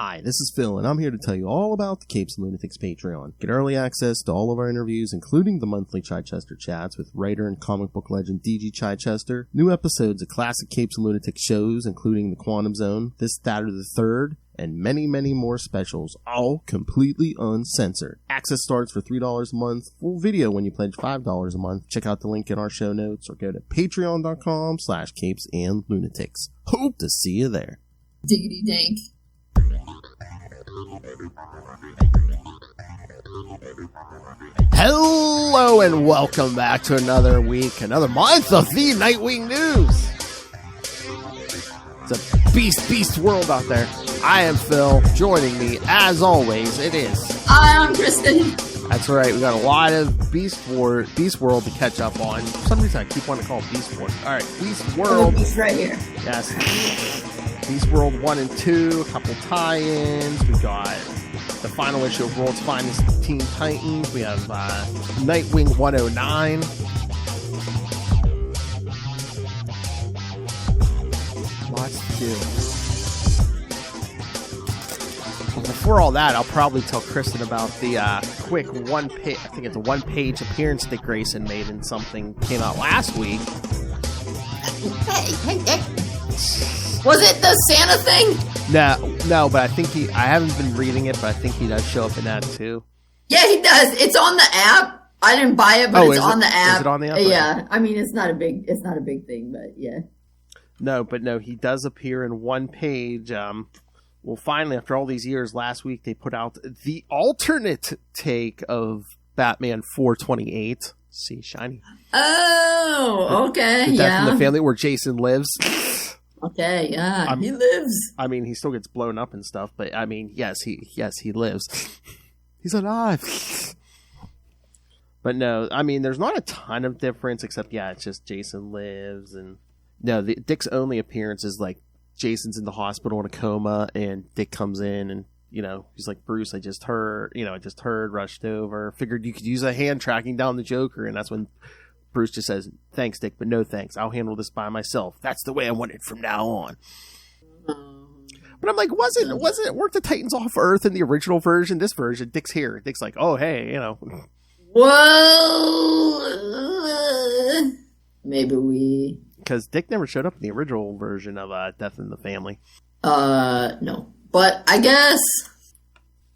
Hi, this is Phil, and I'm here to tell you all about the Capes and Lunatics Patreon. Get early access to all of our interviews, including the monthly Chichester chats with writer and comic book legend D.G. Chichester, new episodes of classic Capes and Lunatics shows, including The Quantum Zone, This, That, or the Third, and many, many more specials, all completely uncensored. Access starts for $3 a month, full video when you pledge $5 a month. Check out the link in our show notes, or go to patreon.com/CapesandLunatics. Hope to see you there. Diggity dank. Hello and welcome back to another week, another month of the Nightwing news. It's a beast world out there. I am Phil. Joining me, as always, it is... I'm Kristen. That's right. We got a lot of Beast World to catch up on. For some reason, I keep wanting to call it Beast World. All right, Beast World. Beast right here. Yes. Beast World 1 and 2, a couple tie-ins. We got the final issue of World's Finest Teen Titans. We have Nightwing 109. Lots to do. Well, before all that, I'll probably tell Kristen about the quick one-page, I think it's a one-page appearance that Grayson made in something came out last week. Hey. Was it the Santa thing? No, but I think I haven't been reading it, but I think he does show up in that too. Yeah, he does. It's on the app. I didn't buy it, but it's on the app. Is it on the app? Yeah. I mean, it's not a big thing, but yeah. No, he does appear in one page. Well, finally, after all these years, last week they put out the alternate take of Batman 428. See, shiny. Oh, okay, the Death in the Family, where Jason lives. Okay, yeah, he lives. I mean, he still gets blown up and stuff, but I mean, yes, he lives. He's alive. But no, I mean, there's not a ton of difference, except it's just Jason lives, and no, Dick's only appearance is like Jason's in the hospital in a coma, and Dick comes in, and he's like, Bruce, I just heard, rushed over, figured you could use a hand tracking down the Joker, and that's when Bruce just says, thanks, Dick, but no thanks. I'll handle this by myself. That's the way I want it from now on. But I'm like, weren't the Titans off Earth in the original version? This version, Dick's here. Dick's like, oh, hey, Well, maybe because Dick never showed up in the original version of Death in the Family. No. But I guess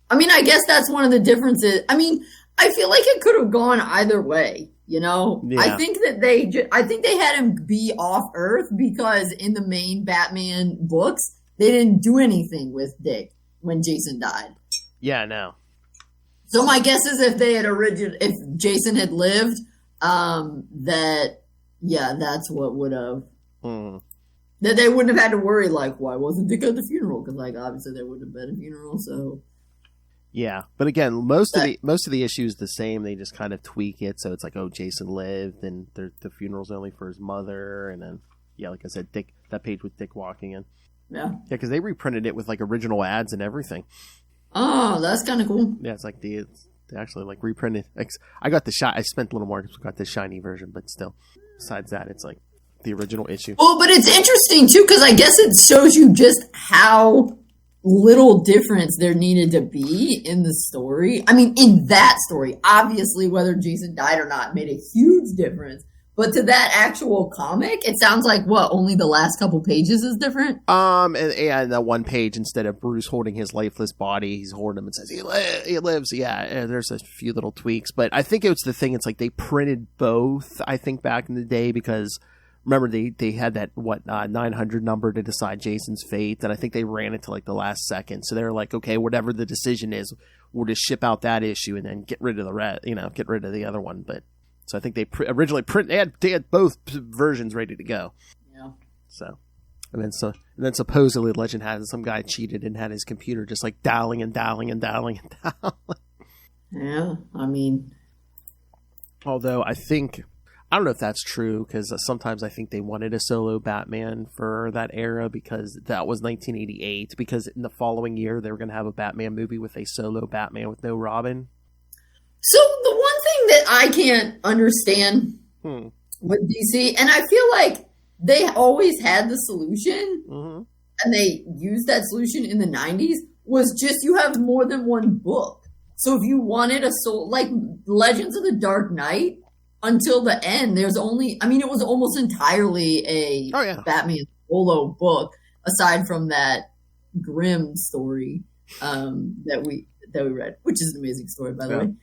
that's one of the differences. I mean, I feel like it could have gone either way. Yeah. I think that they had him be off Earth because in the main Batman books, they didn't do anything with Dick when Jason died. Yeah, no. So my guess is if Jason had lived, that's what would have. That they wouldn't have had to worry, like, why wasn't Dick at the funeral? Because, like, obviously there wouldn't have been a funeral, so. Yeah, but again, most of the issues the same. They just kind of tweak it, so it's like, oh, Jason lived, and the funeral's only for his mother, and then like I said, Dick, that page with Dick walking in. Yeah, because they reprinted it with like original ads and everything. Oh, that's kind of cool. Yeah, it's like they actually like reprinted. I got I spent a little more because we got the shiny version, but still, besides that, it's like the original issue. Oh, but it's interesting too because I guess it shows you just how little difference there needed to be in the story. I mean, in that story, obviously whether Jason died or not made a huge difference. But to that actual comic, it sounds like only the last couple pages is different? And that one page, instead of Bruce holding his lifeless body, he's holding him and says, he lives. Yeah, there's a few little tweaks. But I think it's the thing, it's like they printed both, I think, back in the day, because remember, they had that 900 number to decide Jason's fate, and I think they ran it to like the last second. So they're like, okay, whatever the decision is, we'll just ship out that issue and then get rid of get rid of the other one. But so I think they originally they had both versions ready to go. Yeah. So, and then supposedly legend has some guy cheated and had his computer just like dialing. Yeah, I mean, although I don't know if that's true, because sometimes I think they wanted a solo Batman for that era, because that was 1988, because in the following year they were going to have a Batman movie with a solo Batman with no Robin. So the one thing that I can't understand with DC, and I feel like they always had the solution, and they used that solution in the 90s, was just you have more than one book. So if you wanted a soul, like Legends of the Dark Knight, until the end, there's only, I mean, it was almost entirely a Batman solo book, aside from that Grimm story that we read, which is an amazing story, by the way.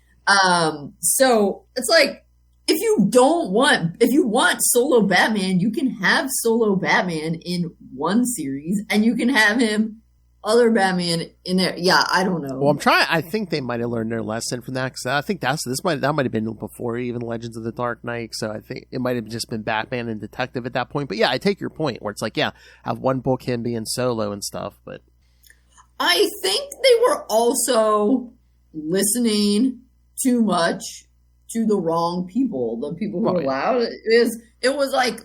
So it's like, if you want solo Batman, you can have solo Batman in one series, and you can have him other Batman in there. Yeah, I don't know. Well, I think they might have learned their lesson from that, because I think that might have been before even Legends of the Dark Knight. So I think it might have just been Batman and Detective at that point. But yeah, I take your point where it's like, yeah, have one book him being solo and stuff. But I think they were also listening too much to the wrong people. The people who were loud. It was like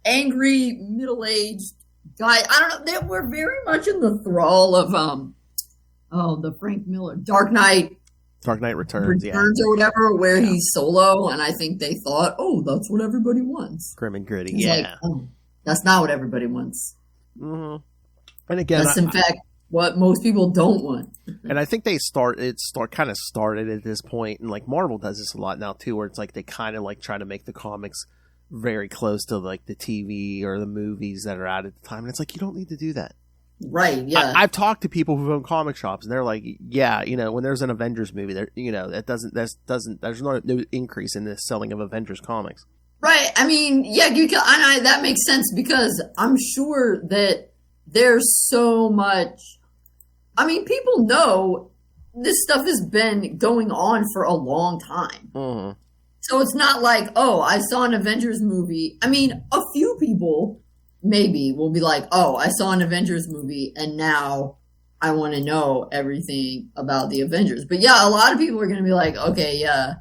angry middle-aged guy. I don't know. They were very much in the thrall of the Frank Miller Dark Knight Returns or whatever, where he's solo, and I think they thought, oh, that's what everybody wants. Grim and gritty. It's like, that's not what everybody wants. Mm-hmm. And again, that's in fact what most people don't want. And I think they started at this point, and like Marvel does this a lot now too, where it's like they kind of like try to make the comics very close to like the TV or the movies that are out at the time, and it's like, you don't need to do that. Right? Yeah. I've talked to people who own comic shops, and they're like, yeah, when there's an Avengers movie, there, there's no increase in the selling of Avengers comics. Right. I mean, yeah, that makes sense, because I'm sure that there's so much. I mean, people know this stuff has been going on for a long time. Mm-hmm. So it's not like, oh, I saw an Avengers movie. I mean, a few people maybe will be like, oh, I saw an Avengers movie and now I want to know everything about the Avengers. But yeah, a lot of people are going to be like, okay, yeah,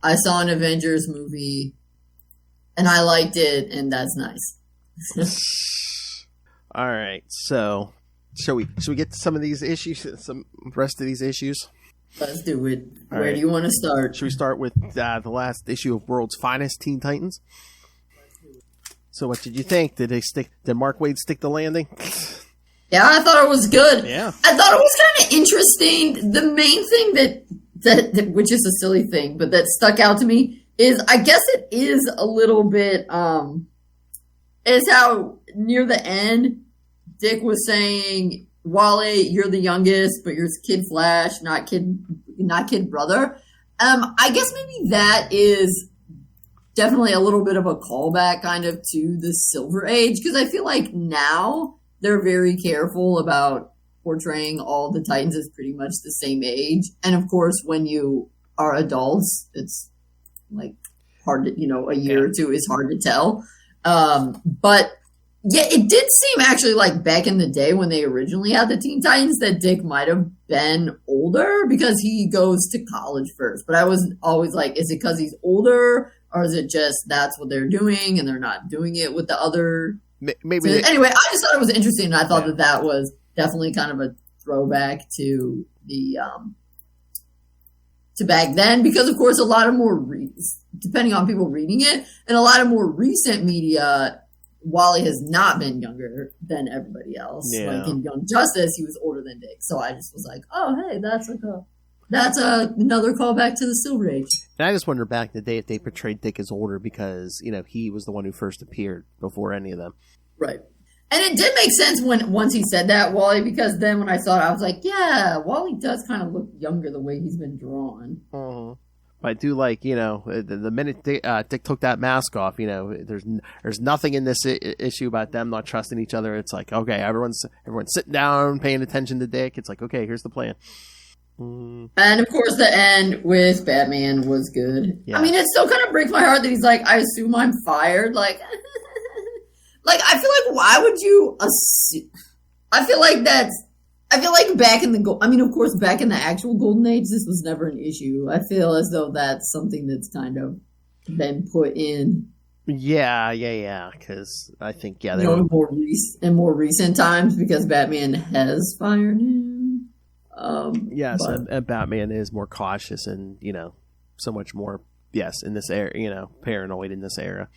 I saw an Avengers movie and I liked it, and that's nice. All right, so should we get to some of these issues, some rest of these issues? Let's do it. Where do you want to start? Should we start with the last issue of World's Finest, Teen Titans? So what did you think? Did Mark Waid stick the landing? Yeah, I thought it was good. Yeah. I thought it was kind of interesting. The main thing that which is a silly thing, but that stuck out to me is, I guess it is a little bit, is how near the end, Dick was saying, Wally, you're the youngest, but you're Kid Flash, not Kid Brother. I guess maybe that is definitely a little bit of a callback kind of to the Silver Age, because I feel like now they're very careful about portraying all the Titans as pretty much the same age. And of course, when you are adults, it's like hard to, a year or two is hard to tell. But yeah, it did seem actually like back in the day when they originally had the Teen Titans that Dick might have been older, because he goes to college first. But I was always like, is it because he's older, or is it just that's what they're doing and they're not doing it with the other? Maybe. Anyway, I just thought it was interesting, and I thought that was definitely kind of a throwback to the to back then, because of course a lot of more depending on people reading it, and a lot of more recent media, Wally has not been younger than everybody else. Yeah. Like in Young Justice, he was older than Dick. So I just was like, oh, hey, that's another callback to the Silver Age. And I just wonder back in the day if they portrayed Dick as older because, he was the one who first appeared before any of them. Right. And it did make sense once he said that, Wally, because then when I saw it, I was like, yeah, Wally does kind of look younger the way he's been drawn. Uh-huh. I do like, the minute Dick took that mask off, there's nothing in this issue about them not trusting each other. It's like, okay, everyone's sitting down, paying attention to Dick. It's like, okay, here's the plan. And of course, the end with Batman was good. Yeah. I mean, it still kind of breaks my heart that he's like, I assume I'm fired. Like, I feel like, why would you assume? I feel like back in of course, back in the actual Golden Age, this was never an issue. I feel as though that's something that's kind of been put in. Yeah. Because I think, in more recent times, because Batman has fired him. Yes, and Batman is more cautious and, so much more, in this era, paranoid in this era.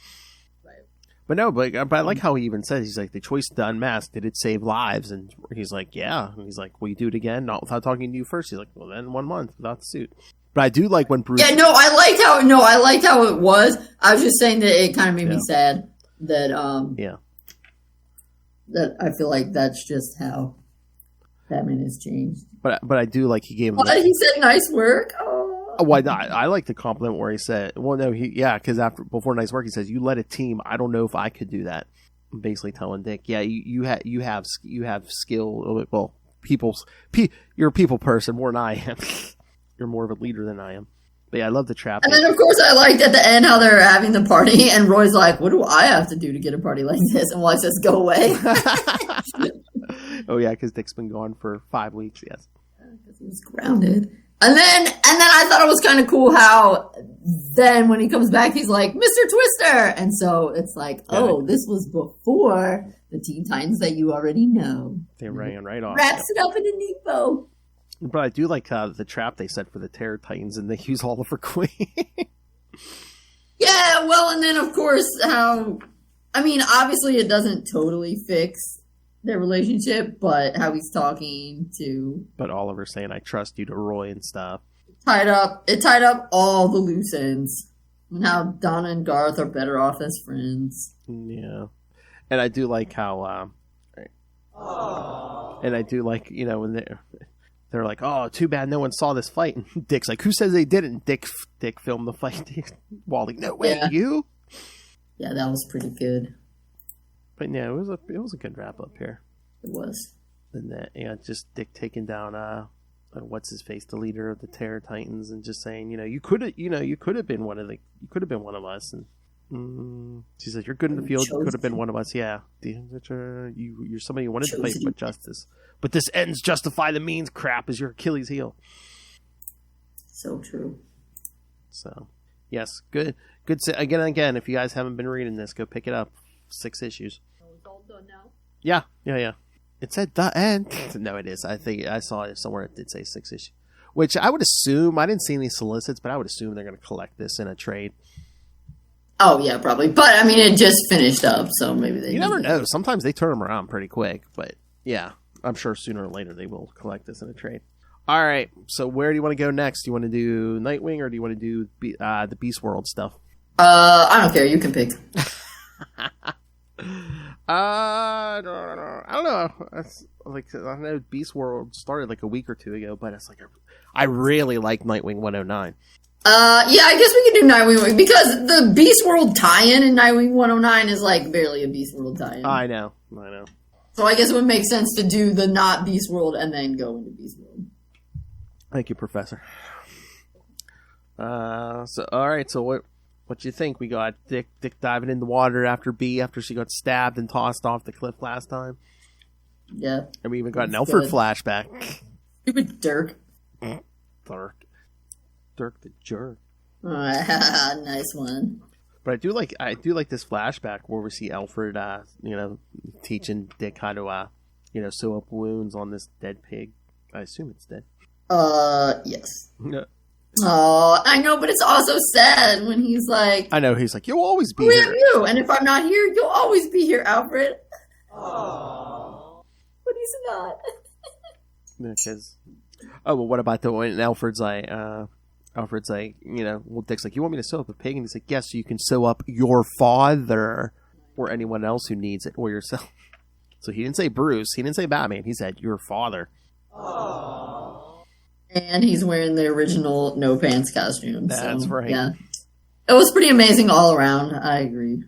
But no, but I like how he even says, he's like, the choice to unmask, did it save lives? And he's like, yeah. And he's like, will you do it again? Not without talking to you first. He's like, well, then 1 month without the suit. But I do like when Bruce... Yeah, I liked how it was. I was just saying that it kind of made me sad that, that I feel like that's just how Batman has changed. But I do like he gave him... But he said, nice work. Why not? I like the compliment where he said, well, no, because before nice work, he says, you led a team. I don't know if I could do that. I'm basically telling Dick, yeah, you have skill. Well, you're a people person more than I am. You're more of a leader than I am. But yeah, I love the trap. And then, of course, I liked at the end how they're having the party, and Roy's like, what do I have to do to get a party like this? And Wally says, go away. Oh, yeah, because Dick's been gone for 5 weeks, yes. Because he was grounded. And then I thought it was kind of cool how then when he comes back, he's like, Mr. Twister. And so it's like, this was before the Teen Titans that you already know. They ran right off. Wraps it up in a neat bow. But I do like the trap they set for the Terror Titans, and they use Oliver Queen. Yeah, well, and then of course obviously it doesn't totally fix their relationship, but how he's talking to... But Oliver's saying, I trust you to Roy and stuff. It tied up all the loose ends. And how Donna and Garth are better off as friends. Yeah. And I do like how... and I do like, when they're like, oh, too bad no one saw this fight. And Dick's like, who says they didn't? Dick filmed the fight. Wally, no way, you? Yeah, that was pretty good. But yeah, it was a good wrap up here. It was. And that, just Dick taking down what's his face, the leader of the Terror Titans, and just saying, you could have been one of us. And she said, you're good in the field. You could have been one of us. Yeah, you're somebody who wanted to fight for justice. But this ends justify the means. Crap is your Achilles heel. So true. So, yes, good. Again and again. If you guys haven't been reading this, go pick it up. 6 issues. Oh, it's all done now? Yeah. It said the end. No, it is. I think I saw it somewhere. It did say 6 issues. Which I would assume, I didn't see any solicits, but I would assume they're going to collect this in a trade. Oh, yeah, probably. But, it just finished up, so maybe they... You never know. Sometimes they turn them around pretty quick. But, yeah, I'm sure sooner or later they will collect this in a trade. All right, so where do you want to go next? Do you want to do Nightwing, or do you want to do the Beast World stuff? I don't care. You can pick. I don't know. I know Beast World started like a week or 2 ago, but it's like I really like Nightwing 109. Yeah, I guess we can do Nightwing because the Beast World tie-in in Nightwing 109 is like barely a Beast World tie-in. I know. So I guess it would make sense to do the not Beast World and then go into Beast World. Thank you, Professor. So all right. So what you think? We got Dick diving in the water after she got stabbed and tossed off the cliff last time. Yeah. And we even got an Alfred flashback. Stupid Dirk. Dirk the jerk. Nice one. But I do like this flashback where we see Alfred, teaching Dick how to, sew up wounds on this dead pig. I assume it's dead. Yes. No. Oh, I know, but it's also sad when he's like... I know, he's like, you'll always be here. You, and if I'm not here, you'll always be here, Alfred. Oh. But he's not. Because... Oh, well, what about when Alfred's like, Dick's like, you want me to sew up a pig? And he's like, yes, so you can sew up your father or anyone else who needs it, or yourself. So he didn't say Bruce. He didn't say Batman. He said your father. Oh. And he's wearing the original No Pants costume. That's right. Yeah. It was pretty amazing all around. I agree.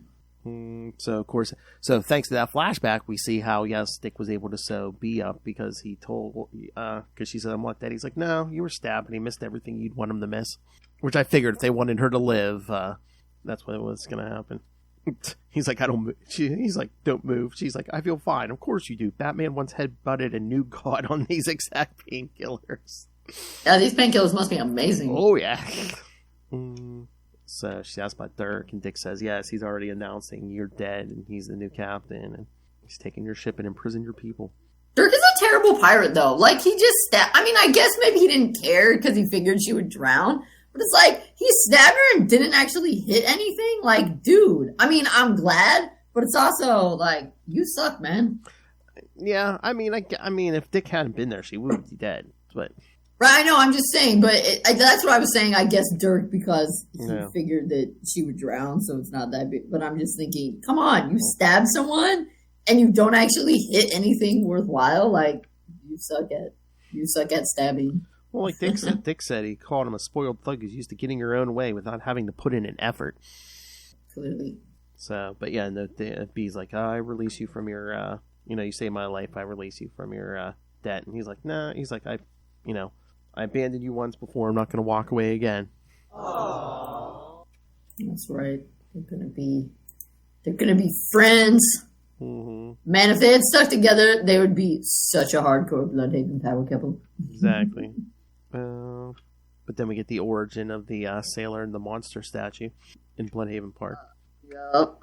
So, of course, thanks to that flashback, we see how, yes, Dick was able to sew B up because he told, because she said, I'm not dead. He's like, no, you were stabbed, and he missed everything you'd want him to miss. Which I figured if they wanted her to live, that's what was going to happen. He's like, I don't move. He's like, don't move. She's like, I feel fine. Of course you do. Batman once headbutted a new god on these exact painkillers. Yeah, these painkillers must be amazing. Oh, yeah. So she asks about Dirk, and Dick says, yes, he's already announcing you're dead, and he's the new captain, and he's taking your ship and imprisoned your people. Dirk is a terrible pirate, though. Like, he just I guess maybe he didn't care because he figured she would drown, but it's like, he stabbed her and didn't actually hit anything? Like, dude, I'm glad, but it's also like, you suck, man. Yeah, I mean, if Dick hadn't been there, she would be dead. But right, I know. I'm just saying, but that's what I was saying. I guess Dirk, because he figured that she would drown, so it's not that big. But I'm just thinking, come on, you stab someone and you don't actually hit anything worthwhile. Like, you suck at stabbing. Well, like Dick said, he called him a spoiled thug who's used to getting your own way without having to put in an effort. Clearly. So, but yeah, the B's like, I release you from your, you saved my life. I release you from your debt. And he's like, nah. He's like, I abandoned you once before. I'm not going to walk away again. Aww. That's right. They're gonna be friends. Mm-hmm. Man, if they had stuck together, they would be such a hardcore Bloodhaven power couple. Exactly. But then we get the origin of the sailor and the monster statue in Bloodhaven Park. Yep.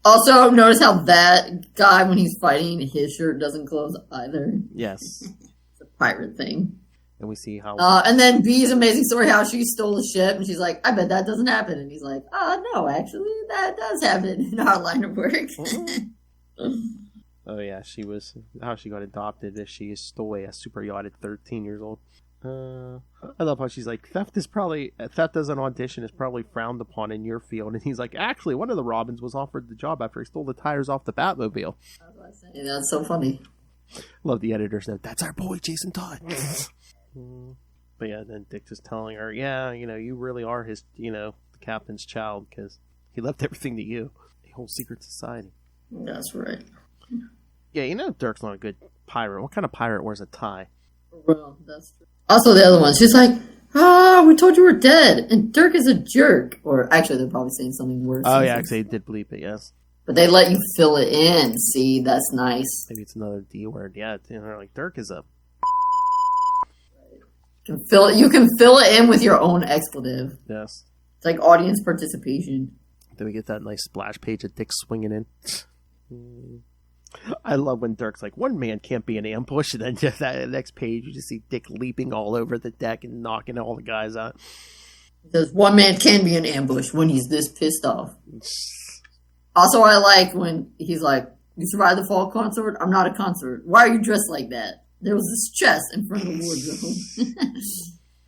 Also, notice how that guy, when he's fighting, his shirt doesn't close either. Yes. It's a pirate thing. And we see how... and then B's amazing story, how she stole a ship, and she's like, I bet that doesn't happen. And he's like, no, actually, that does happen in our line of work. Oh, yeah, how she got adopted is she stole a super yacht at 13 years old. I love how she's like, theft as an audition is probably frowned upon in your field. And he's like, actually, one of the Robins was offered the job after he stole the tires off the Batmobile. That's so funny. Love the editor's note. That's our boy, Jason Todd. But yeah, then Dick is telling her, you really are his, the captain's child because he left everything to you. A whole secret society. That's right. Yeah, Dirk's not a good pirate. What kind of pirate wears a tie? Well, that's true. Also, the other one, she's like, we told you we're dead, and Dirk is a jerk. Or actually, they're probably saying something worse. Oh, yeah, actually, they did bleep it, yes. But they let you fill it in. See, that's nice. Maybe it's another D word. Yeah, they're like, Dirk is a... You can fill it in with your own expletive. Yes. It's like audience participation. Then we get that nice splash page of Dick swinging in. I love when Dirk's like, one man can't be an ambush, and then just that next page, you just see Dick leaping all over the deck and knocking all the guys out. Because one man can be an ambush when he's this pissed off. Also, I like when he's like, you survived the fall consort? I'm not a consort. Why are you dressed like that? There was this chest in front of the wardrobe.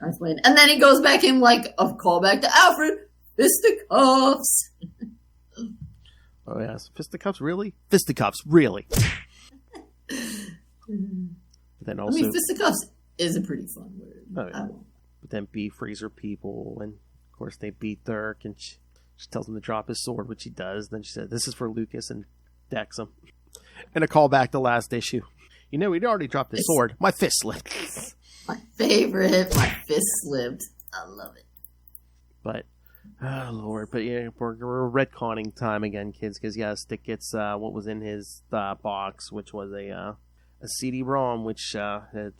I explained. And then he goes back in like a callback to Alfred. Fisticuffs. Oh, yes. Fisticuffs, really? Fisticuffs, really? Then also, fisticuffs is a pretty fun word. Oh, yeah. But then B frees her people, and of course they beat Dirk, and she tells him to drop his sword, which he does. Then she said, this is for Lucas, and decks him. And a callback to last issue. He'd already dropped his sword. My fist slipped. My favorite. My fist slipped. I love it. But, oh Lord. But yeah, we're retconning time again, kids. Because, yes, Dick gets what was in his box, which was a CD-ROM, which had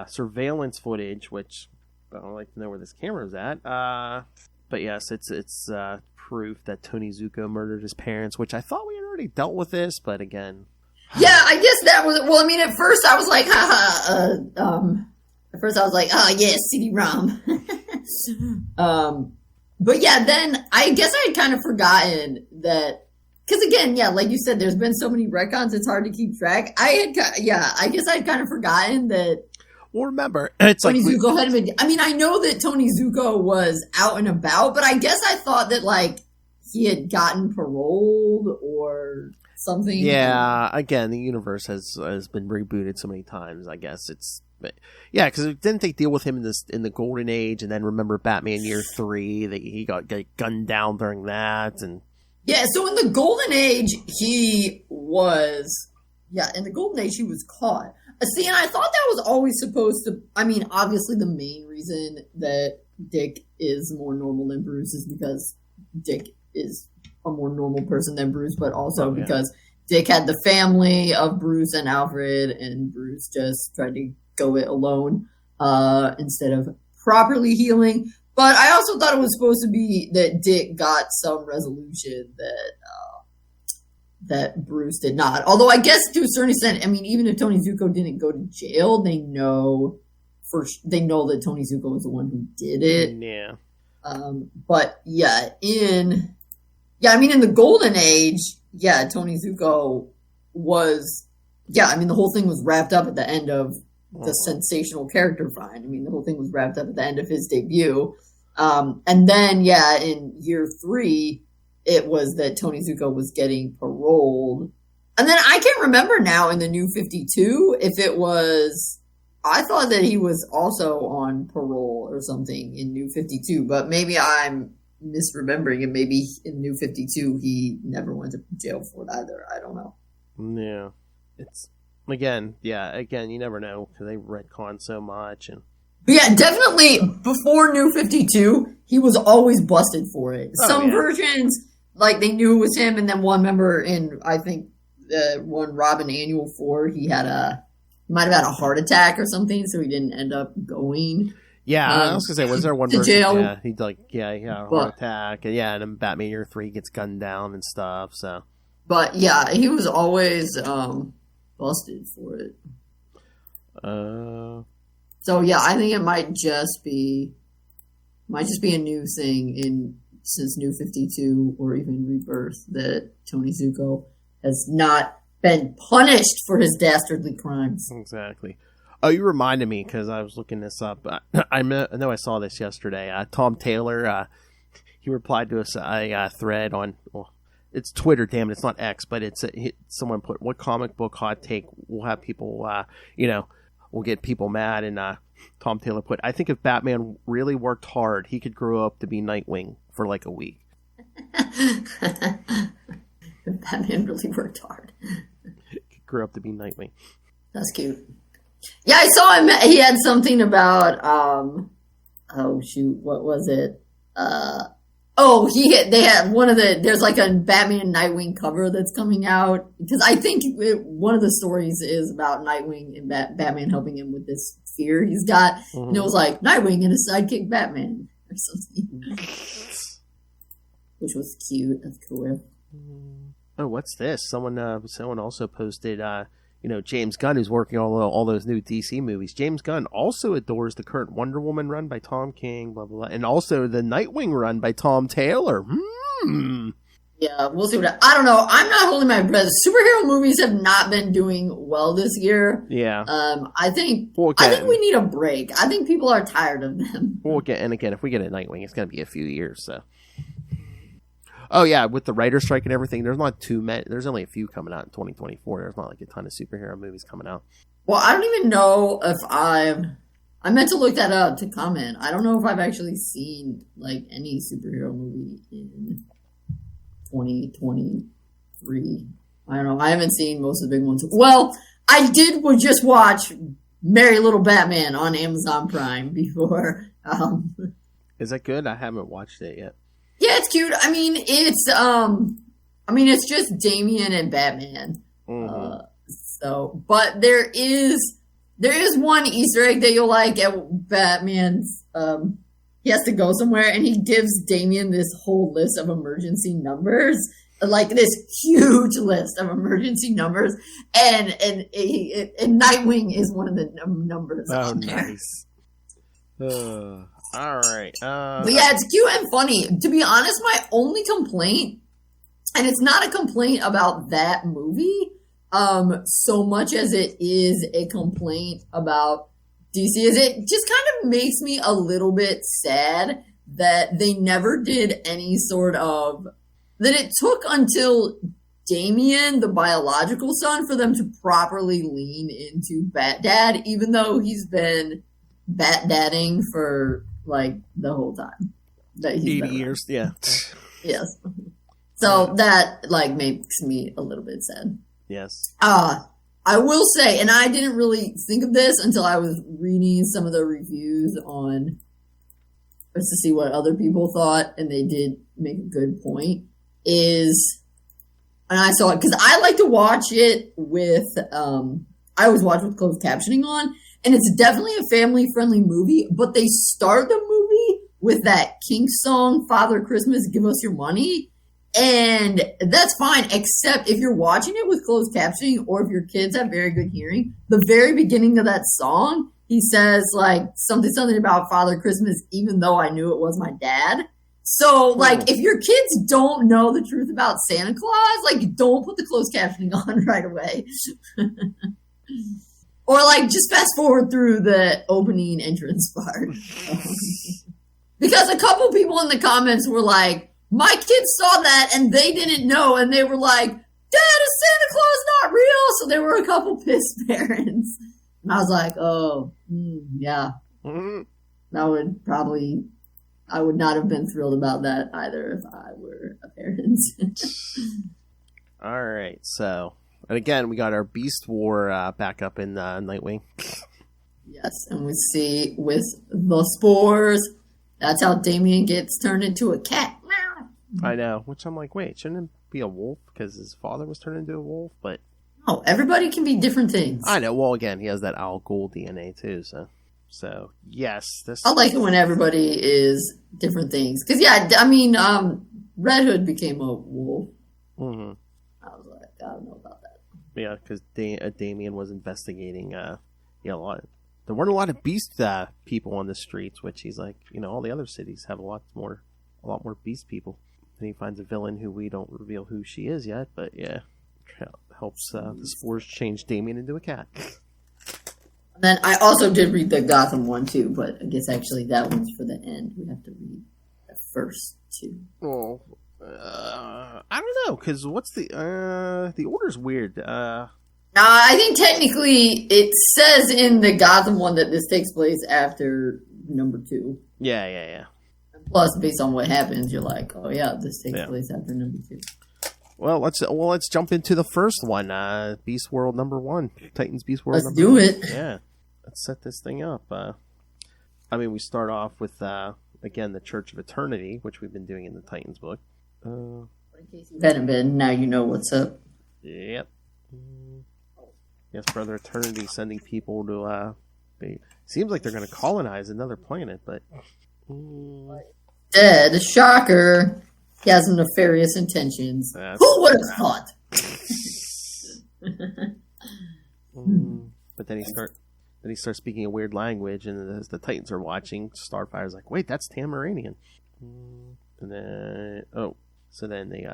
surveillance footage, which I don't like to know where this camera's at. But yes, it's proof that Tony Zuko murdered his parents, which I thought we had already dealt with this, but again... Yeah, I guess that was... Well, I mean, at first I was like, at first I was like, yeah, CD-ROM. But yeah, then I guess I had kind of forgotten that... Because again, yeah, like you said, there's been so many retcons, it's hard to keep track. I guess I'd kind of forgotten that... Well, remember, it's Tony like... Zuko had been... I mean, I know that Tony Zuko was out and about, but I guess I thought that, like, he had gotten paroled or... something. Yeah, again, the universe has been rebooted so many times. I guess it's because didn't they deal with him in the Golden Age, and then remember Batman Year 3 that he got gunned down during that, and yeah. So in the Golden Age, he was caught. See, and I thought that was always supposed to. I mean, obviously, the main reason that Dick is more normal than Bruce is because Dick is a more normal person than Bruce, but also because Dick had the family of Bruce and Alfred, and Bruce just tried to go it alone instead of properly healing. But I also thought it was supposed to be that Dick got some resolution that Bruce did not. Although I guess to a certain extent, I mean, even if Tony Zuko didn't go to jail, they know that Tony Zuko was the one who did it. Yeah. But yeah, in the Golden Age, yeah, Tony Zuko was, yeah, I mean, the whole thing was wrapped up at the end of the sensational character find. I mean, the whole thing was wrapped up at the end of his debut. And then, yeah, in year 3, it was that Tony Zuko was getting paroled. And then I can't remember now in the New 52 if it was, I thought that he was also on parole or something in New 52, but maybe I'm misremembering, and maybe in New 52 he never went to jail for it either. I don't know. Yeah. It's, again, you never know because they retcon so much. But yeah, definitely before New 52, he was always busted for it. Some versions, like they knew it was him, and then one member in, I think, one Robin Annual 4, he might have had a heart attack or something, so he didn't end up going. Yeah, I was gonna say, was there one version? Jail? Yeah, he had a heart attack, and and then Batman Year 3 gets gunned down and stuff. So, but yeah, he was always busted for it. So yeah, I think it might just be a new thing since New 52 or even Rebirth that Tony Zuko has not been punished for his dastardly crimes. Exactly. Oh, you reminded me because I was looking this up. I know I saw this yesterday. Tom Taylor, he replied to a thread on, well, it's Twitter, damn it, it's not X, but someone put, what comic book hot take will have people, will get people mad, and Tom Taylor put, I think if Batman really worked hard, he could grow up to be Nightwing for like a week. Batman really worked hard. Grew up to be Nightwing. That's cute. Yeah, I saw him. He had something about oh shoot, what was it? They had there's like a Batman and Nightwing cover that's coming out, because I think one of the stories is about Nightwing and Batman helping him with this fear he's got. Mm-hmm. And it was like Nightwing and his sidekick Batman or something. Which was cute. That's cool. Oh, what's this? Someone also posted, James Gunn, who's working on all those new DC movies. James Gunn also adores the current Wonder Woman run by Tom King, blah, blah, blah, and also the Nightwing run by Tom Taylor. Yeah, we'll see I don't know. I'm not holding my breath. Superhero movies have not been doing well this year. Yeah. I think we need a break. I think people are tired of them. And again, if we get a Nightwing, it's going to be a few years, so. Oh, yeah, with the writer's strike and everything, there's not too many. There's only a few coming out in 2024. There's not like a ton of superhero movies coming out. Well, I don't even know if I meant to look that up to comment. I don't know if I've actually seen like any superhero movie in 2023. I don't know. I haven't seen most of the big ones. Well, I would just watch Merry Little Batman on Amazon Prime before. Is that good? I haven't watched it yet. Yeah, it's cute. I mean, it's just Damian and Batman. Mm-hmm. But there is one Easter egg that you'll like at Batman's. He has to go somewhere, and he gives Damian this whole list of emergency numbers, like this huge list of emergency numbers, and Nightwing is one of the numbers. Oh, on there. Nice. All right. But yeah, it's cute and funny. To be honest, my only complaint, and it's not a complaint about that movie, so much as it is a complaint about DC, is it just kind of makes me a little bit sad that they never did any sort of, that it took until Damian, the biological son, for them to properly lean into Bat Dad, even though he's been Bat Dadding for like the whole time. That 80 years, yeah. Yes. So that like makes me a little bit sad. Yes. I will say, and I didn't really think of this until I was reading some of the reviews on just to see what other people thought, and they did make a good point, and I saw it because I like to watch it with, I always watch with closed captioning on, and it's definitely a family-friendly movie, but they start the movie with that Kinks song, Father Christmas, Give Us Your Money, and that's fine, except if you're watching it with closed captioning or if your kids have very good hearing, the very beginning of that song, he says like something about Father Christmas, even though I knew it was my dad. So, like, if your kids don't know the truth about Santa Claus, like, don't put the closed captioning on right away. Or, like, just fast forward through the opening entrance part. Because a couple people in the comments were like, my kids saw that and they didn't know, and they were like, Dad, is Santa Claus not real? So there were a couple pissed parents. And I was like, oh, yeah. That would probably... I would not have been thrilled about that either if I were a parent. All right, so, and again, we got our Beast War back up in Nightwing. Yes, and we see with the spores, that's how Damian gets turned into a cat. I know, which I'm like, wait, shouldn't it be a wolf? Because his father was turned into a wolf, but... Oh, everybody can be different things. I know, well, again, he has that Al Ghul DNA, too, So, yes. I like it when everybody is different things. Because, yeah, I mean, Red Hood became a wolf. Mm-hmm. I was like, I don't know about that. Yeah, because Damien was investigating, there weren't a lot of beast people on the streets, which he's like, all the other cities have a lot more beast people. And he finds a villain who we don't reveal who she is yet, but yeah, helps the spores change Damien into a cat. Then I also did read the Gotham one too, but I guess actually that one's for the end. We have to read the first two. Oh, I don't know, because what's the order's weird. I think technically it says in the Gotham one that this takes place after number 2. Yeah. Plus, based on what happens, you're like, oh yeah, this takes place after number 2. Well, let's jump into the first one, Beast World number 1, Titans Beast World. Let's do it. Yeah. Let's set this thing up. We start off with, again, the Church of Eternity, which we've been doing in the Titans book. In case you hadn't been, now you know what's up. Yep. Yes, Brother Eternity sending people to, seems like they're going to colonize another planet, but... Dead, shocker. He has nefarious intentions. Who would have thought? But then he starts speaking a weird language, and as the Titans are watching, Starfire's like, wait, that's Tamaranian. And then, so then they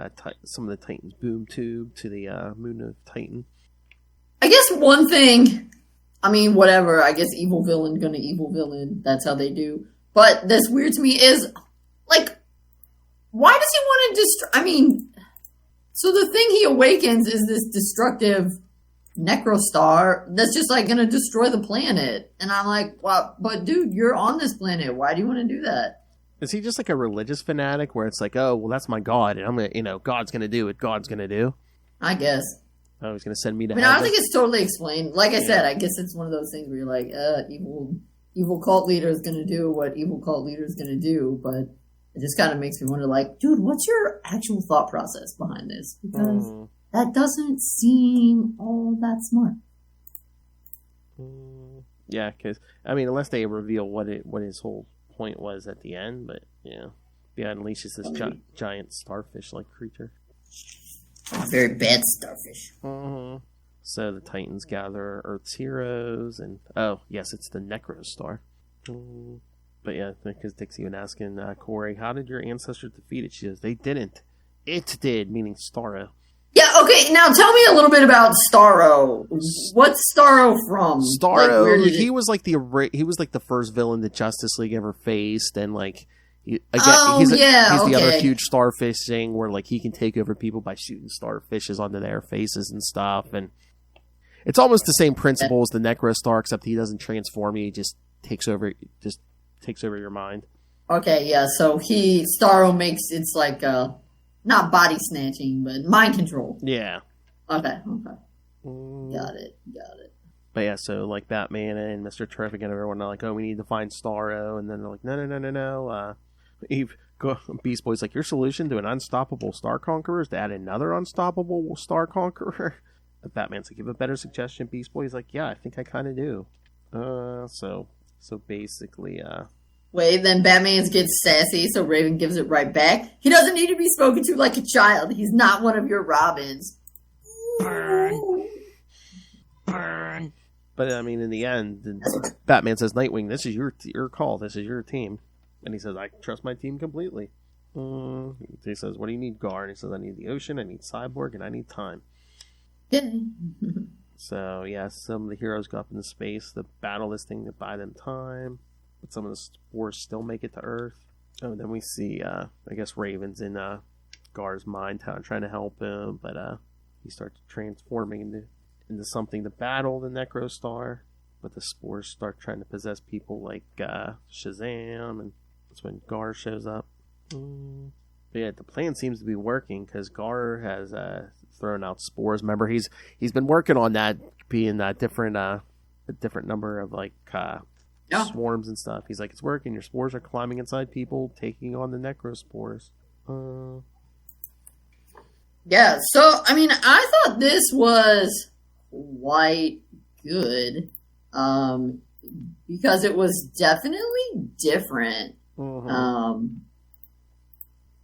some of the Titans boom tube to the moon of Titan. I guess one thing, whatever, I guess evil villain gonna evil villain, that's how they do. But that's weird to me is, like, why does he want to destroy, so the thing he awakens is this destructive Necrostar that's just like gonna destroy the planet, and I'm like, well, but dude, you're on this planet. Why do you want to do that? Is he just like a religious fanatic where it's like, oh, well, that's my god, and I'm gonna, God's gonna do what God's gonna do? I guess. Oh, he's gonna send me to. I don't think it's totally explained. Like I said, I guess it's one of those things where you're like, evil cult leader is gonna do what evil cult leader is gonna do, but it just kind of makes me wonder, like, dude, what's your actual thought process behind this? Because that doesn't seem all that smart. Yeah, because unless they reveal what his whole point was at the end, but unleashes this giant starfish-like creature. Very bad starfish. So the Titans gather Earth's heroes, and yes, it's the Necrostar. But yeah, because Dick's even asking Corey, how did your ancestors defeat it? She says, they didn't. It did, meaning Starro. Yeah, okay, now tell me a little bit about Starro. What's Starro from? Starro, he was like the first villain that Justice League ever faced, and like he's the other huge starfish thing where like he can take over people by shooting starfishes onto their faces and stuff, and it's almost the same principle as the Necrostar, except he doesn't transform you, he just takes over your mind. Okay, yeah, so Starro makes, it's like not body snatching, but mind control. Yeah. Okay. Got it. But yeah, so like Batman and Mr. Terrific and everyone are like, oh, we need to find Starro, and then they're like, no. Beast Boy's like, your solution to an unstoppable Star Conqueror is to add another unstoppable Star Conqueror? Batman's like, give a better suggestion. Beast Boy's like, yeah, I think I kind of do. So basically, Wait, then Batman gets sassy, so Raven gives it right back. He doesn't need to be spoken to like a child. He's not one of your Robins. Burn. But in the end, Batman says, Nightwing, this is your call. This is your team. And he says, I trust my team completely. He says, what do you need, Gar? And he says, I need the ocean, I need Cyborg, and I need time. So, yeah, some of the heroes go up into space to battle this thing to buy them time. But some of the spores still make it to Earth. Oh, then we see, I guess Raven's in Gar's mind town trying to help him. But he starts transforming into something to battle the Necrostar. But the spores start trying to possess people like Shazam. And that's when Gar shows up. But yeah, the plan seems to be working because Gar has thrown out spores. Remember, he's been working on that being a different number of like swarms and stuff. He's like, it's working. Your spores are climbing inside people, taking on the necrospores. Yeah. So I mean, I thought this was quite good because it was definitely different.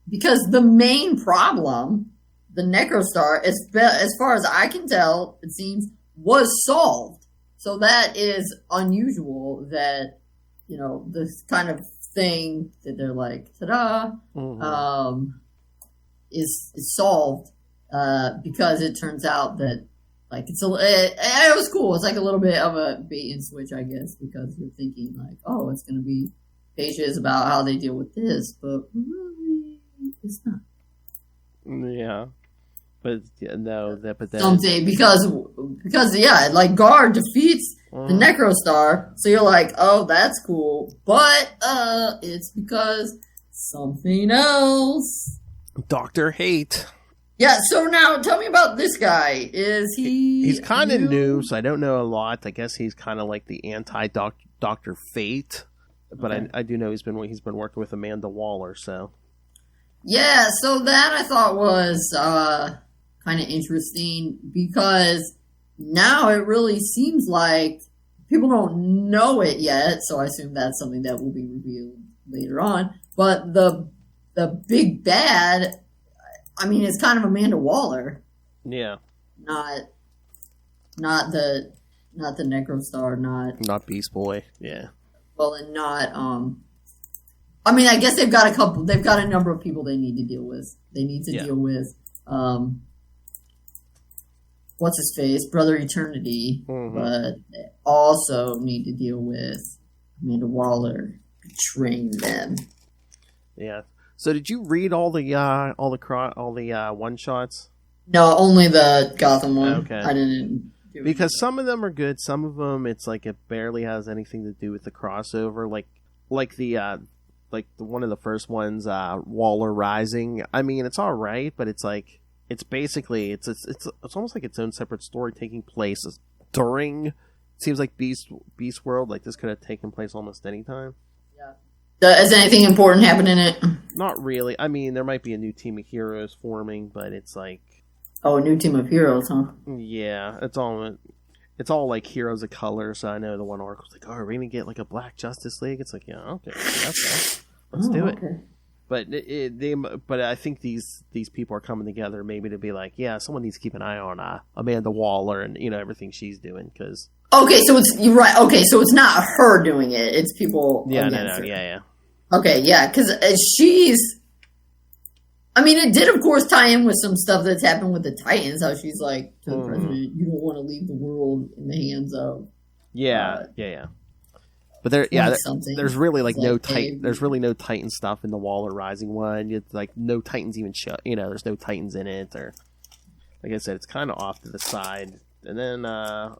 Because the main problem, the Necrostar, as far as I can tell, it seems, was solved. So that is unusual that, this kind of thing that they're like, ta-da, is solved because it turns out that, like, it was cool. It's like a little bit of a bait and switch, I guess, because you're thinking, like, oh, it's going to be pages about how they deal with this, but really, it's not. Yeah. But no, but then something because yeah, like Gar defeats the Necrostar, so you're like, oh, that's cool, but it's because something else. Dr. Hate. Yeah. So now, tell me about this guy. Is he? He's kind of new, so I don't know a lot. I guess he's kind of like the anti-Dr. Fate, but okay. I do know he's been working with Amanda Waller, so. Yeah, so that I thought was kind of interesting because now it really seems like people don't know it yet, so I assume that's something that will be revealed later on. But the big bad, I mean, it's kind of Amanda Waller. Yeah. Not the Necrostar, not Beast Boy. Yeah. Well, and not I mean, I guess they've got a number of people they need to deal with. They need to deal with, what's his face? Brother Eternity. But they also need to deal with Amanda Waller betraying them. Yeah. So did you read all the one shots? No, only the Gotham one. Okay. I didn't do it. Because some of them are good. Some of them, it's like it barely has anything to do with the crossover. Like the one of the first ones, Waller Rising. I mean, it's all right, but it's like it's basically it's almost like its own separate story taking place during. It seems like Beast World. Like this could have taken place almost any time. Yeah. Is anything important happening in it? Not really. I mean, there might be a new team of heroes forming, but it's like. Oh, a new team of heroes, huh? Yeah, it's all like Heroes of Color. So I know the one article's like, "Oh, are we gonna get like a Black Justice League?" It's like, yeah, okay, let's do it. Okay. But I think these people are coming together maybe to be like, yeah, someone needs to keep an eye on Amanda Waller and everything she's doing because. Okay, so you're right. Okay, so it's not her doing it; it's people. Yeah, against her. Yeah. Okay, yeah, because she's. I mean, it did, of course, tie in with some stuff that's happened with the Titans. How she's like to the president, "You don't want to leave the world in the hands of." Yeah. But there's really like no Titan. There's really no Titan stuff in the Waller Rising one. It's like no Titans even show. There's no Titans in it, or like I said, it's kind of off to the side. And then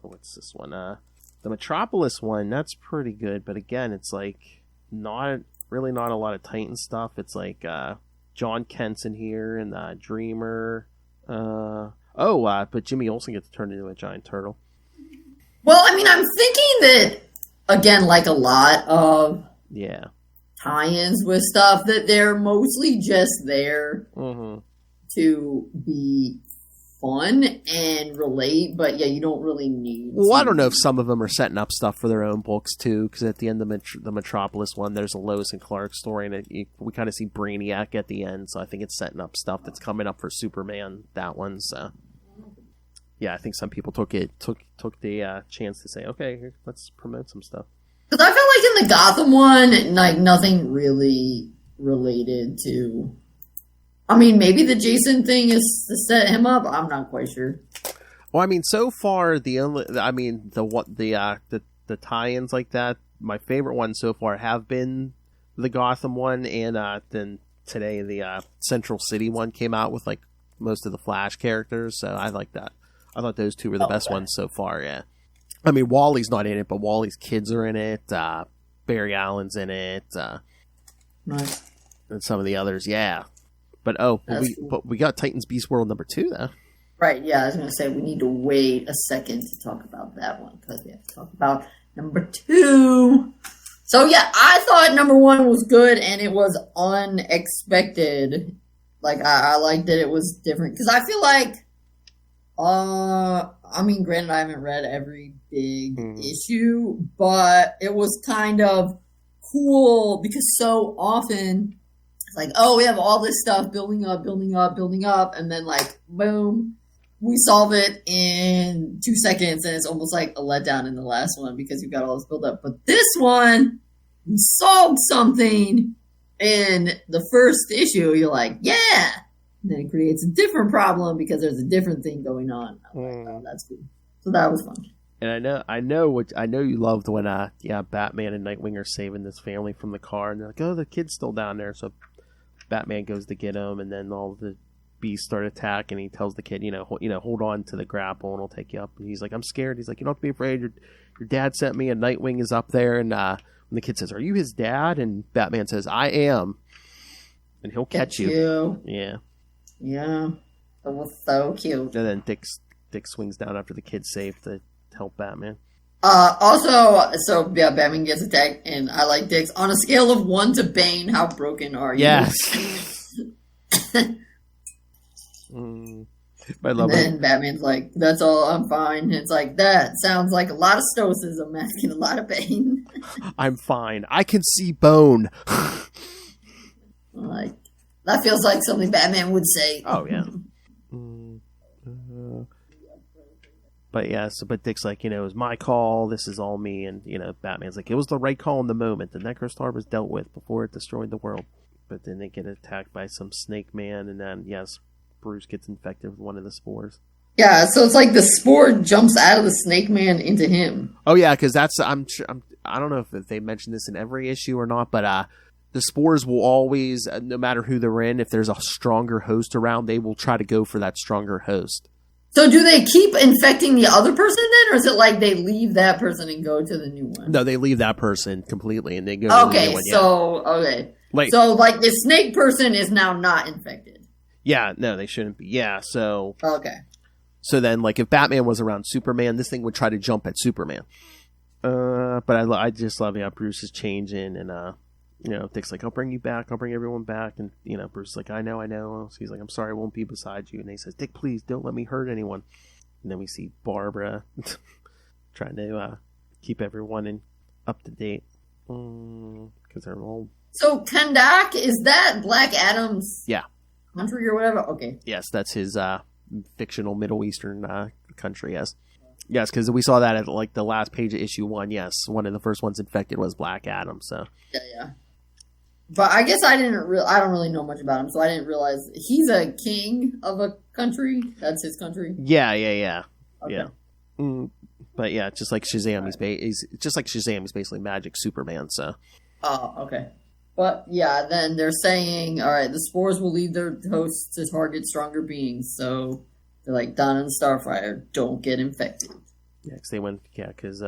what's this one? The Metropolis one. That's pretty good, but again, it's like not a lot of Titan stuff. It's like. John Kent's in here and Dreamer. But Jimmy Olsen gets turned into a giant turtle. Well, I mean, I'm thinking that, again, like a lot of tie-ins with stuff, that they're mostly just there to be fun and relate, but yeah, you don't really need. Well, I don't know if some of them are setting up stuff for their own books too, because at the end of the Metropolis one, there's a Lois and Clark story, and we kind of see Brainiac at the end, so I think it's setting up stuff that's coming up for Superman. That one, so yeah, I think some people took the chance to say, okay, let's promote some stuff. Because I feel like in the Gotham one, like nothing really related to I mean, maybe the Jason thing is to set him up. I'm not quite sure. Well, I mean, so far the tie-ins like that, my favorite ones so far have been the Gotham one, and then today the Central City one came out with like most of the Flash characters. So I like that. I thought those two were the best ones so far. Yeah, I mean Wally's not in it, but Wally's kids are in it. Barry Allen's in it. Nice. And some of the others, yeah. But we got Titans Beast World #2 though. Right, yeah, I was going to say we need to wait a second to talk about that one because we have to talk about #2. So yeah, I thought #1 was good and it was unexpected. Like I liked that it was different because I feel like, I mean, granted I haven't read every big issue, but it was kind of cool because so often it's like, oh, we have all this stuff building up, and then like boom. We solve it in 2 seconds, and it's almost like a letdown in the last one because you've got all this build up. But this one, we solved something in the first issue. You're like, yeah! And then it creates a different problem because there's a different thing going on. I'm like, oh, that's cool. So that was fun. And I know you loved when Batman and Nightwing are saving this family from the car, and they're like, oh, the kid's still down there. So Batman goes to get him, and then all the beasts start attacking. He tells the kid, hold on to the grapple and it'll take you up. And he's like, I'm scared. He's like, you don't have to be afraid. Your dad sent me, and Nightwing is up there. And when the kid says, are you his dad? And Batman says, I am. And he'll catch you. Yeah. Yeah. That was so cute. And then Dick swings down after the kid's safe to help Batman. Batman gets attacked, and I like Dick's. On a scale of 1 to Bane, how broken are you? Yes. I love it. And Batman's like, that's all, I'm fine. And it's like, that sounds like a lot of stoicism asking a lot of pain. I'm fine. I can see bone. Like, that feels like something Batman would say. Oh, yeah. But Dick's like, it was my call. This is all me. And, Batman's like, it was the right call in the moment. The Necrostar was dealt with before it destroyed the world. But then they get attacked by some snake man. And then, yes, Bruce gets infected with one of the spores. Yeah, so it's like the spore jumps out of the snake man into him. Oh, yeah, because I don't know if they mentioned this in every issue or not, but the spores will always, no matter who they're in, if there's a stronger host around, they will try to go for that stronger host. So do they keep infecting the other person then, or is it like they leave that person and go to the new one? No, they leave that person completely and they go to the new one. Okay. So the snake person is now not infected. Yeah, no, they shouldn't be. Yeah, so... Okay. So then, like, if Batman was around Superman, this thing would try to jump at Superman. But I just love how Bruce is changing, and, Dick's like, I'll bring you back, I'll bring everyone back, and, Bruce is like, I know. So he's like, I'm sorry, I won't be beside you. And he says, Dick, please, don't let me hurt anyone. And then we see Barbara trying to keep everyone up to date. Because they're all... So, Kandak, is that Black Adam's... Yeah. Country or whatever? Okay. Yes, that's his fictional Middle Eastern country, yes. Yes, because we saw that at like the last page of issue 1, yes. One of the first ones infected was Black Adam, so. Yeah. But I guess I don't really know much about him, so I didn't realize he's a king of a country? That's his country? Yeah. Okay. Yeah. But yeah, just like Shazam, he's basically Magic Superman, so. Oh, okay. But, yeah, then they're saying, all right, the spores will leave their hosts to target stronger beings. So they're like, Donna and Starfire, don't get infected. Yeah, because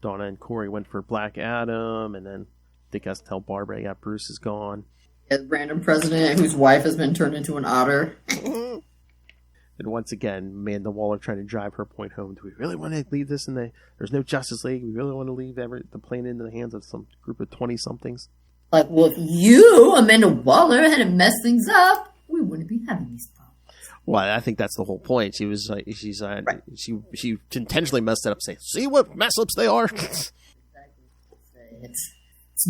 Donna and Corey went for Black Adam, and then Dick has to tell Barbara, yeah, Bruce is gone. Yeah, the random president whose wife has been turned into an otter. And once again, Amanda Waller trying to drive her point home. Do we really want to leave this there's no Justice League? We really want to leave the plane into the hands of some group of 20-somethings? Like, well, if you, Amanda Waller, hadn't messed things up, we wouldn't be having these problems. Well, I think that's the whole point. She intentionally messed it up, saying, "See what mess ups they are." Exactly. It's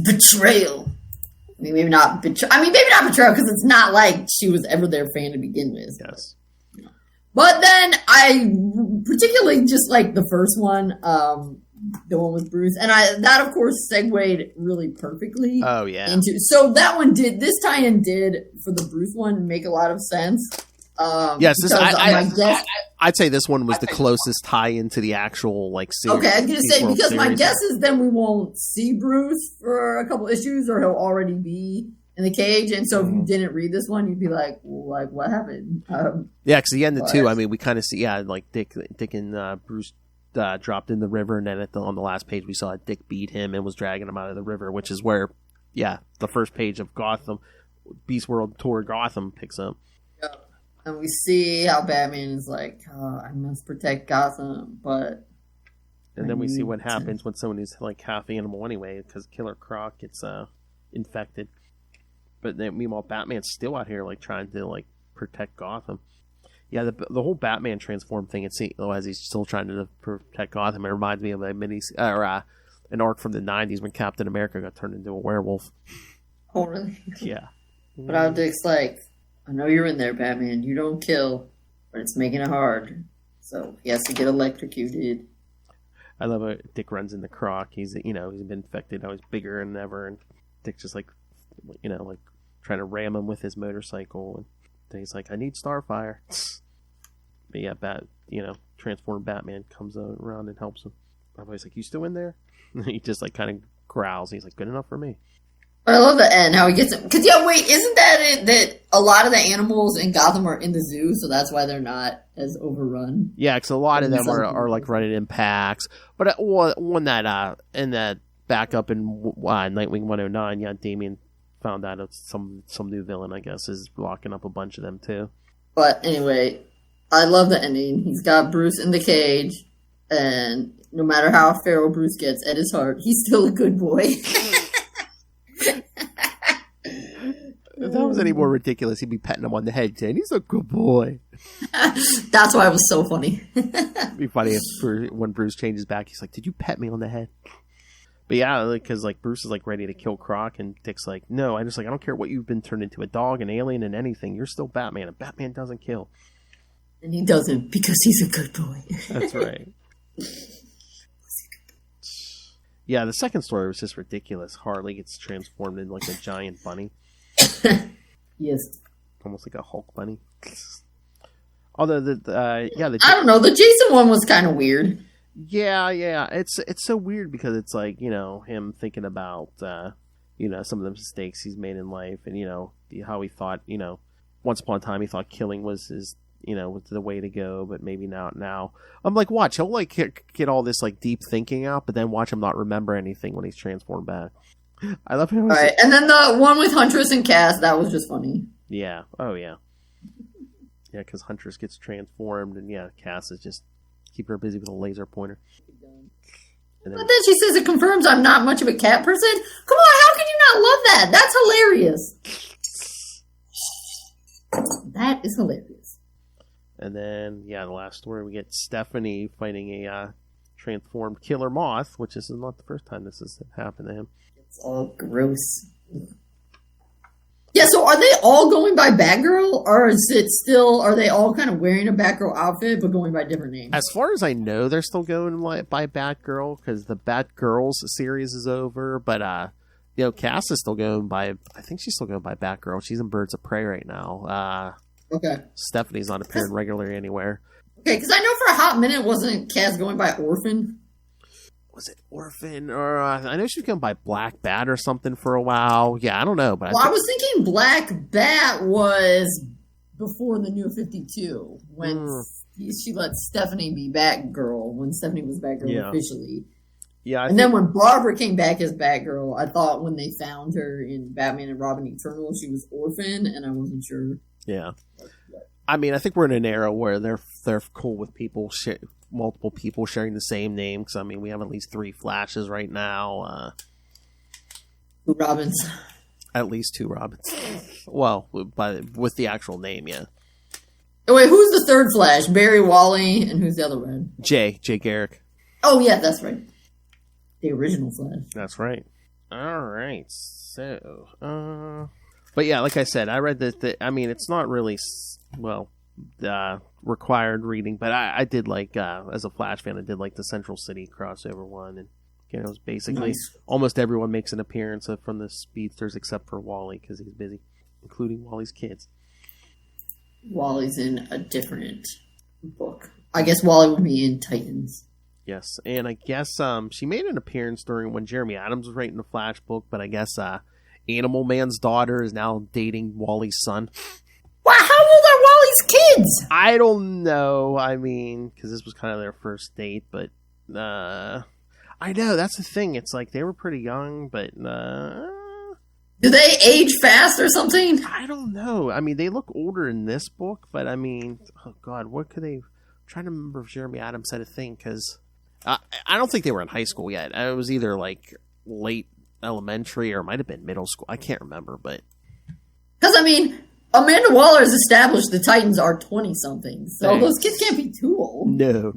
betrayal. I mean, maybe not betrayal because it's not like she was ever their fan to begin with. Yes. But then I particularly just like the first one, the one with Bruce, and that of course segued really perfectly. Oh yeah. So that one this tie-in did for the Bruce one make a lot of sense. Yes, I'd say this one was the closest tie-in to the actual series. Okay, I was gonna say because my guess is then we won't see Bruce for a couple issues, or he'll already be in the cage, and so if you didn't read this one, you'd be like, well, what happened? Yeah, because the end of two, I mean, we kind of see, Dick and Bruce dropped in the river, and then on the last page, we saw Dick beat him and was dragging him out of the river, which is where, the first page of Gotham, Beast World Tour Gotham picks up. Yeah. And we see how Batman is like, I must protect Gotham, but... And then we see what happens when somebody's half animal anyway, because Killer Croc gets infected. But then, meanwhile, Batman's still out here trying to protect Gotham. Yeah, the whole Batman transform thing. As he's still trying to protect Gotham, it reminds me of a an arc from the '90s when Captain America got turned into a werewolf. Oh, really? Yeah. But Dick's like, I know you're in there, Batman. You don't kill, but it's making it hard. So he has to get electrocuted. I love it. Dick runs into Croc. He's been infected. Now he's bigger than ever, and Dick's just trying to ram him with his motorcycle, and then he's like, I need Starfire. But yeah, transformed Batman comes around and helps him. Everybody's like, you still in there? He just kind of growls. He's like, good enough for me. I love the end, how he gets it. Because, wait, isn't that it? That a lot of the animals in Gotham are in the zoo, so that's why they're not as overrun? Yeah, because a lot of them are running in packs. But one that in that backup in Nightwing 109, Damian found out it's some new villain, I guess, is locking up a bunch of them too. But anyway, I love the ending. He's got Bruce in the cage, and no matter how feral Bruce gets at his heart, he's still a good boy. If that was any more ridiculous, he'd be petting him on the head saying, he's a good boy. That's why it was so funny. It'd be funny if when Bruce changes back, he's like, did you pet me on the head? But yeah, because Bruce is ready to kill Croc, and Dick's like, no, I don't care what you've been turned into, a dog, an alien, and anything. You're still Batman, and Batman doesn't kill. And he doesn't because he's a good boy. That's right. Yeah, the second story was just ridiculous. Harley gets transformed into a giant bunny. Yes. Almost like a Hulk bunny. Although I don't know. The Jason one was kind of weird. Yeah. It's so weird because it's him thinking about some of the mistakes he's made in life, and how he thought once upon a time he thought killing was his was the way to go, but maybe not now. I'm like, watch, he'll get all this deep thinking out, but then watch him not remember anything when he's transformed back. I love him. All right, and then the one with Huntress and Cass, that was just funny. Yeah. Oh yeah. Yeah, because Huntress gets transformed, and Cass is just keeping her busy with a laser pointer. But then she says it confirms I'm not much of a cat person. Come on, how can you not love that? That's hilarious. That is hilarious. And then, the last story, we get Stephanie fighting a transformed killer moth, which is not the first time this has happened to him. It's all gross. Yeah, so are they all going by Batgirl, or are they all kind of wearing a Batgirl outfit, but going by different names? As far as I know, they're still going by Batgirl, because the Batgirls series is over, but, Cass is still going by, I think she's still going by Batgirl. She's in Birds of Prey right now. Okay. Stephanie not appearing regularly anywhere. Okay, because I know for a hot minute, wasn't Cass going by Orphan? Was it Orphan? Or I know she was going by Black Bat or something for a while. Yeah, I don't know. But I was thinking Black Bat was before the New 52, when she let Stephanie be Batgirl, when Stephanie was Batgirl officially. Yeah, then when Barbara came back as Batgirl, I thought when they found her in Batman and Robin Eternal, she was Orphan, and I wasn't sure. Yeah. I mean, I think we're in an era where they're cool with multiple people sharing the same name, because, I mean, we have at least 3 Flashes right now. 2 Robins. At least 2 Robins. Well, with the actual name, yeah. Oh, wait, who's the third Flash? Barry Wally, and who's the other one? Jay Garrick. Oh, yeah, that's right. The original Flash. That's right. All right. So, but yeah, like I said, I read that. I mean, it's not really. Well, required reading, but I did like, as a Flash fan, I did like the Central City crossover one, and it was basically almost everyone makes an appearance from the speedsters except for Wally because he's busy, including Wally's kids. Wally's in a different book. I guess Wally would be in Titans. Yes, and I guess she made an appearance during when Jeremy Adams was writing the Flash book, but I guess Animal Man's daughter is now dating Wally's son. Wow, how old are Wally's kids? I don't know. I mean, because this was kind of their first date, but I know that's the thing. It's like they were pretty young, but do they age fast or something? I don't know. I mean, they look older in this book, but I mean, oh god, what could they? I'm trying to remember if Jeremy Adams said a thing because I don't think they were in high school yet. It was either like late elementary or it might have been middle school. I can't remember, but because I mean, Amanda Waller has established the Titans are 20-something, so those kids can't be too old. No.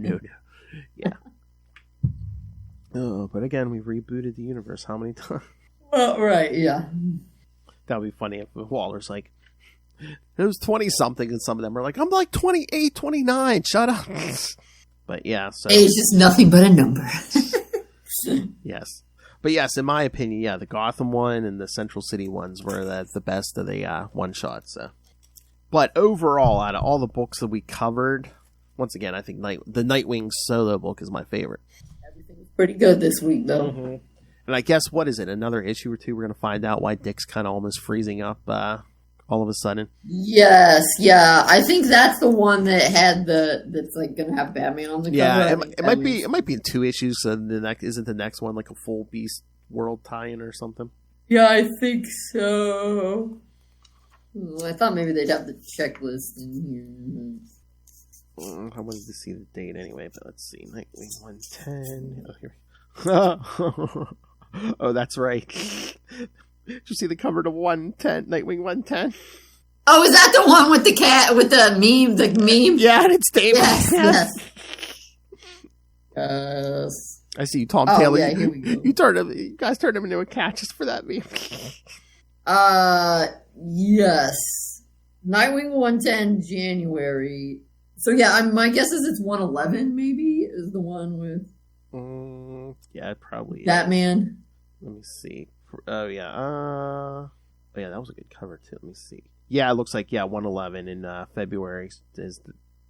Yeah. Oh, but again, we've rebooted the universe how many times? Well, right, yeah. That would be funny if Waller's like, it was 20-something, and some of them are like, I'm like 28, 29, shut up. But yeah, so. Age is nothing but a number. Yes. But yes, in my opinion, yeah, the Gotham one and the Central City ones were the best of the one-shots. So. But overall, out of all the books that we covered, once again, I think the Nightwing solo book is my favorite. Everything was pretty good this week, though. Mm-hmm. And I guess, what is it, another issue or two? We're going to find out why Dick's kind of almost freezing up all of a sudden. Yes, yeah. I think that's the one that had that's like going to have Batman on the cover. Yeah, it might be in 2 issues. So isn't the next one like a full Beast World tie-in or something? Yeah, I think so. I thought maybe they'd have the checklist in here. I wanted to see the date anyway, but let's see. Nightwing 110. Oh, here we go. Oh, that's right. Did you see the cover to 110, Nightwing 110? Oh, is that the one with the cat, with the meme? The meme? Yeah, and it's David. Yes. I see you, Tom Taylor. Yeah, here we go. You guys turned him into a cat just for that meme. Yes. Nightwing 110, January. So yeah, my guess is it's 111 maybe, is the one with... yeah, it probably is. Batman. Let me see. Oh yeah. That was a good cover too. Let me see. Yeah, it looks like 111 in February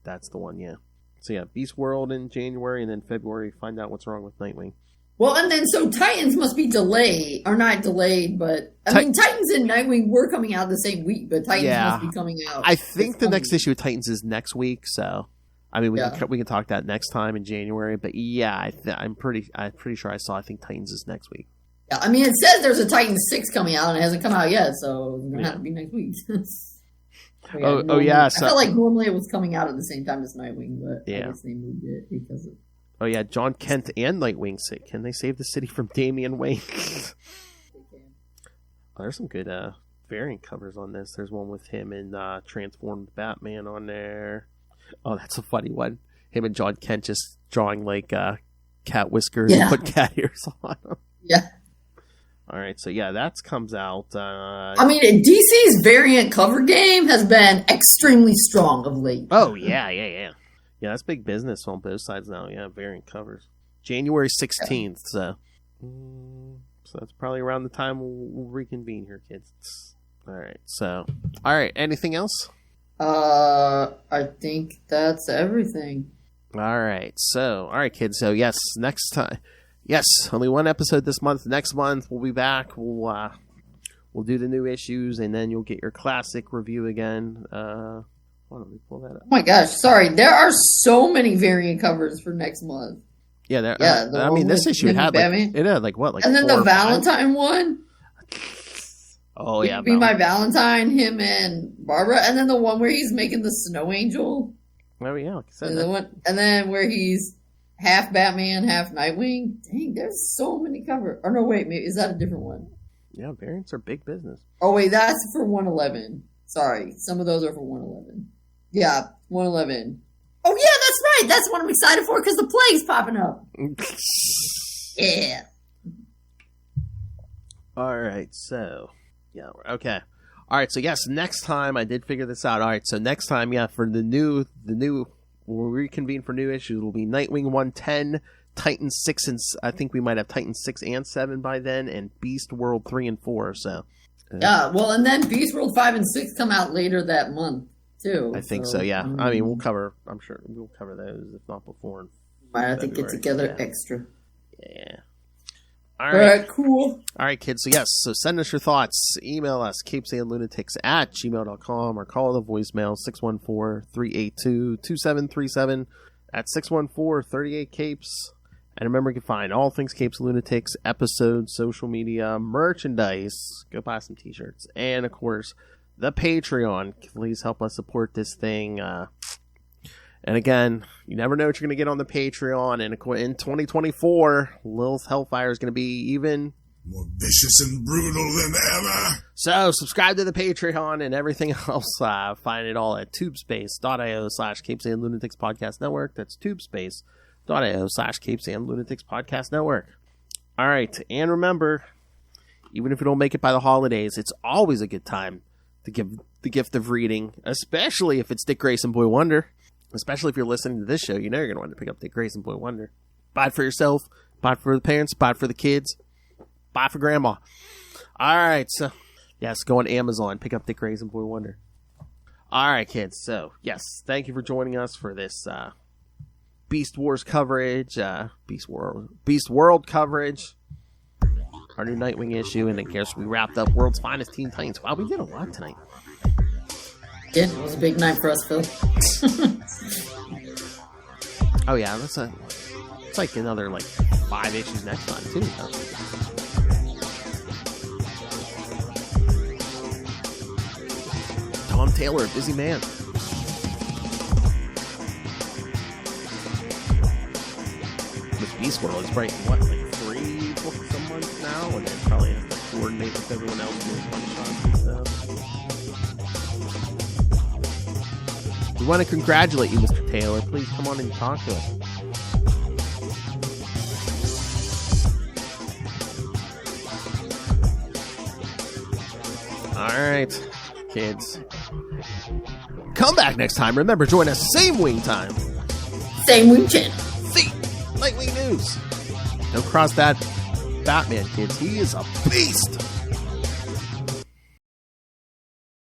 that's the one. Yeah. So yeah, Beast World in January, and then February find out what's wrong with Nightwing. Well, and then so Titans must be delayed, or not delayed, but I mean Titans and Nightwing were coming out the same week, but Titans must be coming out. I think the next issue of Titans is next week, so I mean we can talk that next time in January. But yeah, I'm pretty sure I saw. I think Titans is next week. Yeah, I mean, it says there's a Titans 6 coming out, and it hasn't come out yet, so it's going to have to be next week. So yeah. I felt like normally it was coming out at the same time as Nightwing, but I guess they moved it because of... Oh, yeah, John Kent and Nightwing say, can they save the city from Damian Wayne? There's some good variant covers on this. There's one with him and Transformed Batman on there. Oh, that's a funny one. Him and John Kent just drawing like cat whiskers and put cat ears on them. Yeah. All right, so that comes out. I mean, DC's variant cover game has been extremely strong of late. Oh, yeah. Yeah, that's big business on both sides now. Yeah, variant covers. January 16th, so that's probably around the time we'll reconvene here, kids. All right, anything else? I think that's everything. All right, kids, so yes, next time. Yes, only one episode this month. Next month we'll be back. We'll do the new issues, and then you'll get your classic review again. Why don't we pull that up? Oh my gosh, sorry. There are so many variant covers for next month. Yeah, I mean, this issue had and then the Valentine one. Oh yeah, Be My Valentine, him and Barbara, and then the one where he's making the snow angel. Oh yeah, like I said, and then where he's half Batman, half Nightwing. Dang, there's so many covers. Or no, wait, maybe is that a different one? Yeah, variants are big business. Oh wait, that's for 111. Sorry, some of those are for 111. Yeah, 111. Oh yeah, that's right. That's what I'm excited for because the plague's popping up. Yeah. All right, so okay. All right, so yes, next time I did figure this out. All right, so next time, yeah, for the new, we'll reconvene for new issues. It'll be Nightwing 110, Titan 6, and I think we might have Titan 6 and 7 by then, and Beast World 3 and 4. So, yeah, well, and then Beast World 5 and 6 come out later that month too. I think so. Yeah, I mean, we'll cover. I'm sure we'll cover those if not before. Might have to get together extra. Yeah. All right, cool. All right, kids. So, yes, so send us your thoughts. Email us, CapesandLunatics@gmail.com, or call the voicemail, 614-382-2737 at 614-38-CAPES. And remember, you can find all things Capes and Lunatics, episodes, social media, merchandise. Go buy some t-shirts. And, of course, the Patreon. Please help us support this thing. And again, you never know what you're going to get on the Patreon. And in 2024, Lil's Hellfire is going to be even more vicious and brutal than ever. So subscribe to the Patreon and everything else. Find it all at tubespace.io/CapesandLunatics Podcast Network. That's tubespace.io/CapesandLunatics Podcast Network. All right. And remember, even if you don't make it by the holidays, it's always a good time to give the gift of reading, especially if it's Dick Grayson Boy Wonder. Especially if you're listening to this show, you know you're going to want to pick up Dick Grayson Boy Wonder. Buy it for yourself, buy it for the parents, buy it for the kids, buy it for grandma. All right, so, yes, go on Amazon, pick up Dick Grayson Boy Wonder. All right, kids, so, yes, thank you for joining us for this Beast Wars coverage, Beast World coverage, our new Nightwing issue, and I guess we wrapped up World's Finest Teen Titans. Wow, we did a lot tonight. Yeah, it was a big night for us, Phil. Oh yeah, it's like another 5 issues next time too. Tom Taylor, busy man. With Beast World, it's writing 3 books a month now, and then probably has to coordinate with everyone else doing one-shots and stuff. We want to congratulate you, Mr. Taylor. Please come on and talk to us. All right, kids. Come back next time. Remember, join us same wing time. Same wing channel. See, Nightwing News. Don't cross that Batman, kids. He is a beast.